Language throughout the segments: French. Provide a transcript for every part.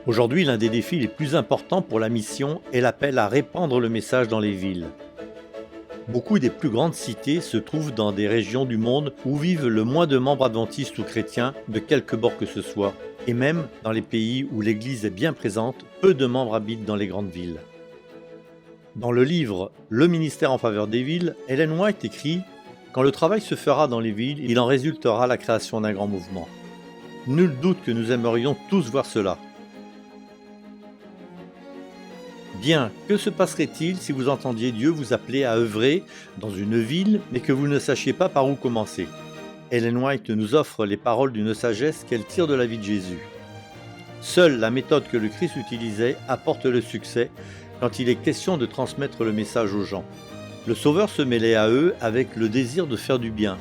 Aujourd'hui, l'un des défis les plus importants pour la mission est l'appel à répandre le message dans les villes. Beaucoup des plus grandes cités se trouvent dans des régions du monde où vivent le moins de membres adventistes ou chrétiens de quelque bord que ce soit. Et même dans les pays où l'Église est bien présente, peu de membres habitent dans les grandes villes. Dans le livre « Le ministère en faveur des villes », Ellen White écrit « Quand le travail se fera dans les villes, il en résultera la création d'un grand mouvement. Nul doute que nous aimerions tous voir cela. » Bien, que se passerait-il si vous entendiez Dieu vous appeler à œuvrer dans une ville, mais que vous ne sachiez pas par où commencer? Ellen White nous offre les paroles d'une sagesse qu'elle tire de la vie de Jésus. Seule la méthode que le Christ utilisait apporte le succès quand il est question de transmettre le message aux gens. Le Sauveur se mêlait à eux avec le désir de faire du bien.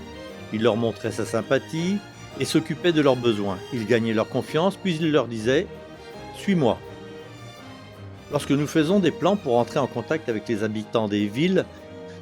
Il leur montrait sa sympathie et s'occupait de leurs besoins. Il gagnait leur confiance, puis il leur disait « Suis-moi ». Lorsque nous faisons des plans pour entrer en contact avec les habitants des villes,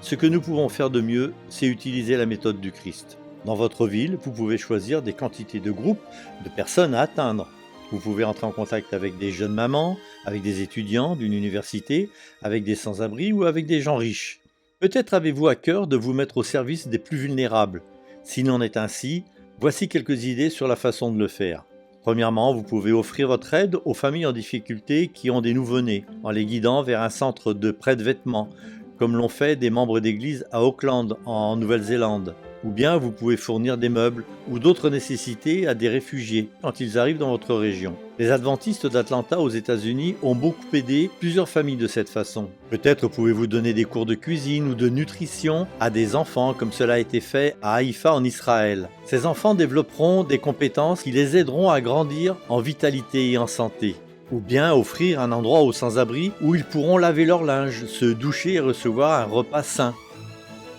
ce que nous pouvons faire de mieux, c'est utiliser la méthode du Christ. Dans votre ville, vous pouvez choisir des quantités de groupes de personnes à atteindre. Vous pouvez entrer en contact avec des jeunes mamans, avec des étudiants d'une université, avec des sans-abri ou avec des gens riches. Peut-être avez-vous à cœur de vous mettre au service des plus vulnérables. S'il en est ainsi, voici quelques idées sur la façon de le faire. Premièrement, vous pouvez offrir votre aide aux familles en difficulté qui ont des nouveau-nés, en les guidant vers un centre de prêt de vêtements, comme l'ont fait des membres d'église à Auckland, en Nouvelle-Zélande. Ou bien vous pouvez fournir des meubles ou d'autres nécessités à des réfugiés quand ils arrivent dans votre région. Les adventistes d'Atlanta aux États-Unis ont beaucoup aidé plusieurs familles de cette façon. Peut-être pouvez-vous donner des cours de cuisine ou de nutrition à des enfants comme cela a été fait à Haïfa en Israël. Ces enfants développeront des compétences qui les aideront à grandir en vitalité et en santé. Ou bien offrir un endroit aux sans-abri où ils pourront laver leur linge, se doucher et recevoir un repas sain.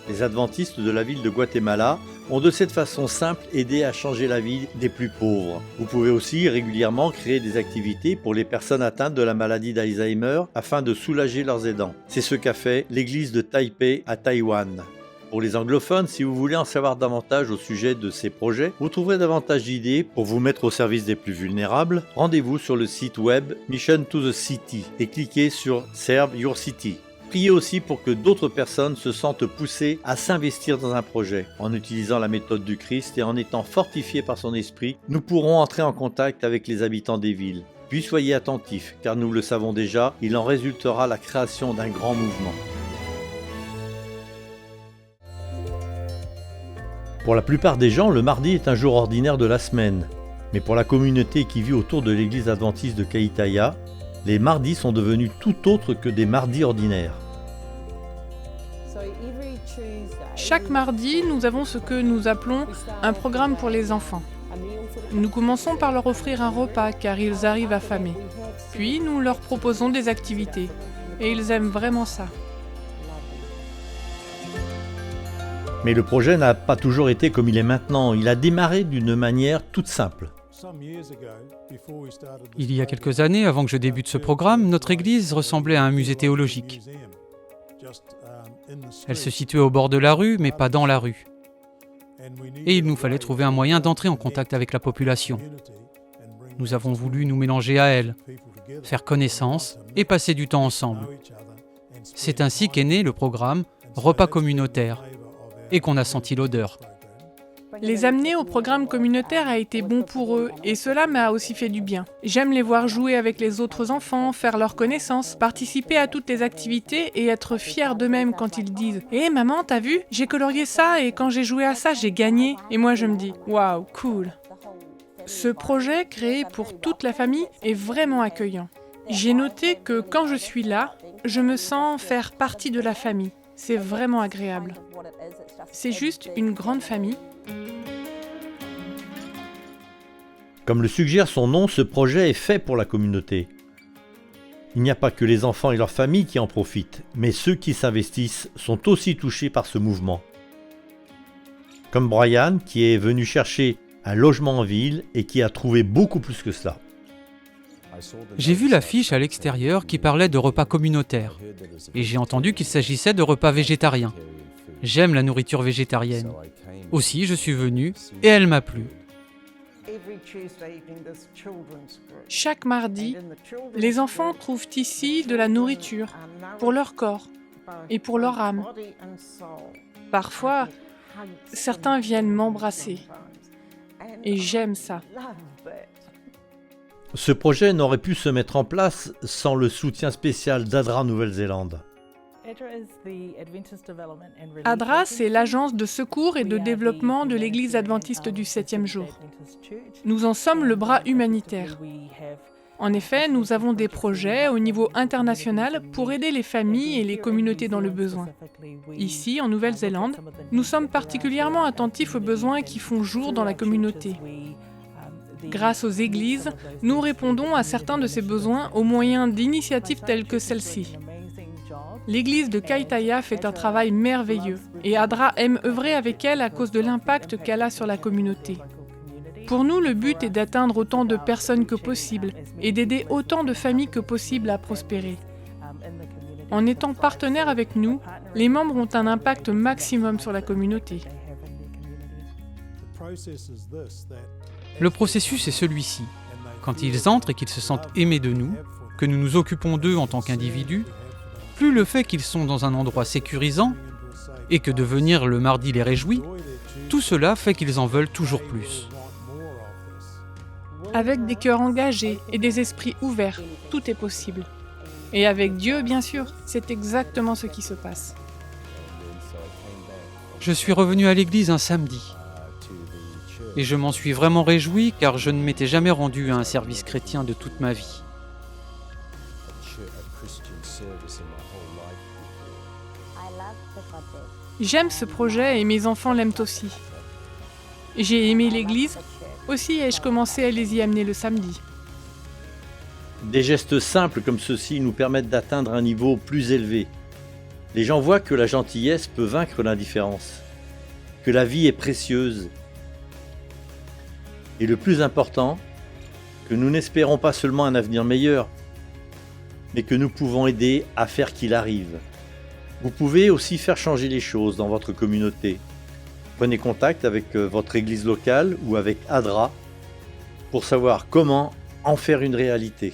Les adventistes de la ville de Guatemala ont de cette façon simple aidé à changer la vie des plus pauvres. Vous pouvez aussi régulièrement créer des activités pour les personnes atteintes de la maladie d'Alzheimer afin de soulager leurs aidants. C'est ce qu'a fait l'église de Taipei à Taïwan. Pour les anglophones, si vous voulez en savoir davantage au sujet de ces projets, vous trouverez davantage d'idées pour vous mettre au service des plus vulnérables. Rendez-vous sur le site web Mission to the City et cliquez sur Serve Your City. Priez aussi pour que d'autres personnes se sentent poussées à s'investir dans un projet. En utilisant la méthode du Christ et en étant fortifiés par son esprit, nous pourrons entrer en contact avec les habitants des villes. Puis soyez attentifs, car nous le savons déjà, il en résultera la création d'un grand mouvement. Pour la plupart des gens, le mardi est un jour ordinaire de la semaine. Mais pour la communauté qui vit autour de l'église adventiste de Kaitaia, les mardis sont devenus tout autres que des mardis ordinaires. Chaque mardi, nous avons ce que nous appelons un programme pour les enfants. Nous commençons par leur offrir un repas car ils arrivent affamés. Puis nous leur proposons des activités. Et ils aiment vraiment ça. Mais le projet n'a pas toujours été comme il est maintenant. Il a démarré d'une manière toute simple. Il y a quelques années, avant que je débute ce programme, notre église ressemblait à un musée théologique. Elle se situait au bord de la rue, mais pas dans la rue. Et il nous fallait trouver un moyen d'entrer en contact avec la population. Nous avons voulu nous mélanger à elle, faire connaissance et passer du temps ensemble. C'est ainsi qu'est né le programme Repas communautaire et qu'on a senti l'odeur. Les amener au programme communautaire a été bon pour eux et cela m'a aussi fait du bien. J'aime les voir jouer avec les autres enfants, faire leur connaissance, participer à toutes les activités et être fiers d'eux-mêmes quand ils disent « Hé maman, t'as vu? J'ai colorié ça et quand j'ai joué à ça, j'ai gagné !» Et moi je me dis « Waouh, cool !» Ce projet créé pour toute la famille est vraiment accueillant. J'ai noté que quand je suis là, je me sens faire partie de la famille. C'est vraiment agréable. C'est juste une grande famille. Comme le suggère son nom, ce projet est fait pour la communauté. Il n'y a pas que les enfants et leurs familles qui en profitent, mais ceux qui s'investissent sont aussi touchés par ce mouvement. Comme Brian, qui est venu chercher un logement en ville et qui a trouvé beaucoup plus que cela. J'ai vu l'affiche à l'extérieur qui parlait de repas communautaires et j'ai entendu qu'il s'agissait de repas végétariens. J'aime la nourriture végétarienne. Aussi, je suis venu et elle m'a plu. Chaque mardi, les enfants trouvent ici de la nourriture pour leur corps et pour leur âme. Parfois, certains viennent m'embrasser et j'aime ça. Ce projet n'aurait pu se mettre en place sans le soutien spécial d'ADRA Nouvelle-Zélande. ADRA, c'est l'agence de secours et de développement de l'Église adventiste du 7e jour. Nous en sommes le bras humanitaire. En effet, nous avons des projets au niveau international pour aider les familles et les communautés dans le besoin. Ici, en Nouvelle-Zélande, nous sommes particulièrement attentifs aux besoins qui font jour dans la communauté. Grâce aux églises, nous répondons à certains de ces besoins au moyen d'initiatives telles que celle-ci. L'église de Kaitaia fait un travail merveilleux et ADRA aime œuvrer avec elle à cause de l'impact qu'elle a sur la communauté. Pour nous, le but est d'atteindre autant de personnes que possible et d'aider autant de familles que possible à prospérer. En étant partenaires avec nous, les membres ont un impact maximum sur la communauté. Le processus est celui-ci. Quand ils entrent et qu'ils se sentent aimés de nous, que nous nous occupons d'eux en tant qu'individus, plus le fait qu'ils sont dans un endroit sécurisant et que de venir le mardi les réjouit, tout cela fait qu'ils en veulent toujours plus. Avec des cœurs engagés et des esprits ouverts, tout est possible. Et avec Dieu, bien sûr, c'est exactement ce qui se passe. Je suis revenu à l'église un samedi. Et je m'en suis vraiment réjoui car je ne m'étais jamais rendu à un service chrétien de toute ma vie. J'aime ce projet et mes enfants l'aiment aussi. J'ai aimé l'église, aussi ai-je commencé à les y amener le samedi. Des gestes simples comme ceux-ci nous permettent d'atteindre un niveau plus élevé. Les gens voient que la gentillesse peut vaincre l'indifférence, que la vie est précieuse. Et le plus important, que nous n'espérons pas seulement un avenir meilleur, mais que nous pouvons aider à faire qu'il arrive. Vous pouvez aussi faire changer les choses dans votre communauté. Prenez contact avec votre église locale ou avec ADRA pour savoir comment en faire une réalité.